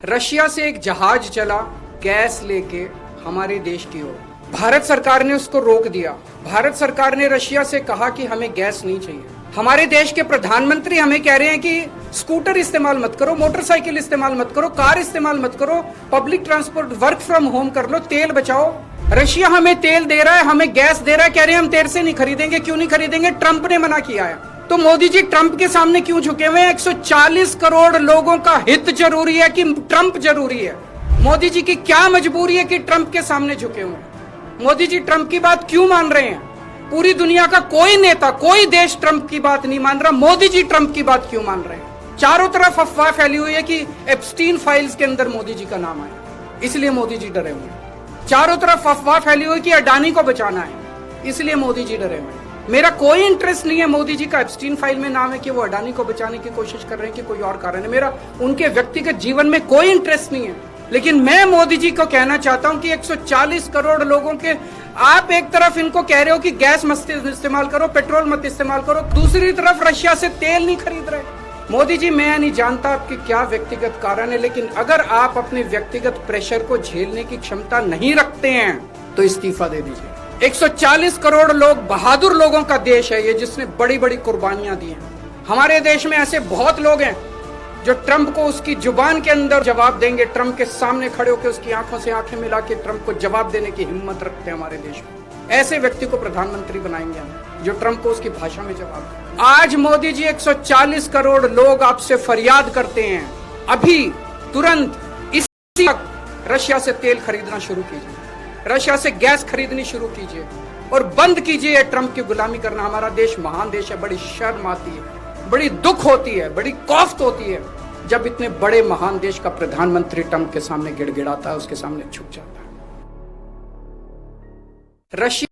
Russia से एक जहाज चला गैस लेके हमारे देश की ओर। भारत सरकार ने उसको रोक दिया। भारत सरकार ने रशिया से कहा कि हमें गैस नहीं चाहिए। हमारे देश के प्रधानमंत्री हमें कह रहे हैं कि स्कूटर इस्तेमाल मत करो, मोटरसाइकिल इस्तेमाल मत करो, कार इस्तेमाल मत करो, public transport work from home कर लो, तेल बचाओ। रशिया हमें तेल दे रहा है, हमें गैस दे रहा है, कह रहे हैं हम तेरे से नहीं खरीदेंगे। क्यों नहीं खरीदेंगे? ट्रंप ने मना किया है। तो मोदी जी ट्रंप के सामने क्यों झुके हुए हैं? 140 करोड़ लोगों का हित जरूरी है कि ट्रंप जरूरी है? मोदी जी की क्या मजबूरी है कि ट्रंप के सामने झुके हुए हैं? मोदी जी ट्रंप की बात क्यों मान रहे हैं? पूरी दुनिया का कोई नेता, कोई देश ट्रंप की बात नहीं मान रहा, मोदी जी ट्रंप की बात क्यों मान रहे हैं? चारों तरफ अफवाह फैली हुई है कि एप्स्टीन फाइल्स के अंदर मोदी जी का नाम आया, इसलिए मोदी जी डरे हुए हैं। चारों तरफ अफवाह फैली हुई कि अडानी को बचाना है, इसलिए मोदी जी डरे हुए हैं। मेरा कोई इंटरेस्ट नहीं है मोदी जी का एप्स्टीन फाइल में नाम है कि वो अडानी को बचाने की कोशिश कर रहे हैं कि कोई और कारण है। मेरा उनके व्यक्तिगत जीवन में कोई इंटरेस्ट नहीं है। लेकिन मैं मोदी जी को कहना चाहता हूं कि 140 करोड़ लोगों के आप एक तरफ इनको कह रहे हो कि गैस मत इस्तेमाल करो, पेट्रोल मत इस्तेमाल करो, दूसरी तरफ रशिया से तेल नहीं खरीद रहे। मोदी जी, मैं नहीं जानता आपके क्या व्यक्तिगत कारण है, लेकिन अगर आप अपने व्यक्तिगत प्रेशर को झेलने की क्षमता नहीं रखते हैं तो इस्तीफा दे दीजिए। 140 करोड़ लोग, बहादुर लोगों का देश है ये, जिसने बड़ी बड़ी कुर्बानियां दी हैं। हमारे देश में ऐसे बहुत लोग हैं जो ट्रंप को उसकी जुबान के अंदर जवाब देंगे, ट्रंप के सामने खड़े होकर उसकी आंखों से आंखें मिला के ट्रंप को जवाब देने की हिम्मत रखते हैं हमारे देश में। ऐसे व्यक्ति को प्रधानमंत्री बनाएंगे हम, जो ट्रंप को उसकी भाषा में जवाब दे। आज मोदी जी 140 करोड़ लोग आपसे फरियाद करते हैं, अभी तुरंत इसी वक्त रशिया से तेल खरीदना शुरू कीजिए, रशिया से गैस खरीदनी शुरू कीजिए और बंद कीजिए ट्रंप की गुलामी करना। हमारा देश महान देश है, बड़ी शर्म आती है, बड़ी दुख होती है, बड़ी कौफ्त होती है जब इतने बड़े महान देश का प्रधानमंत्री ट्रंप के सामने गिड़गिड़ाता है, उसके सामने झुक जाता है। रशिया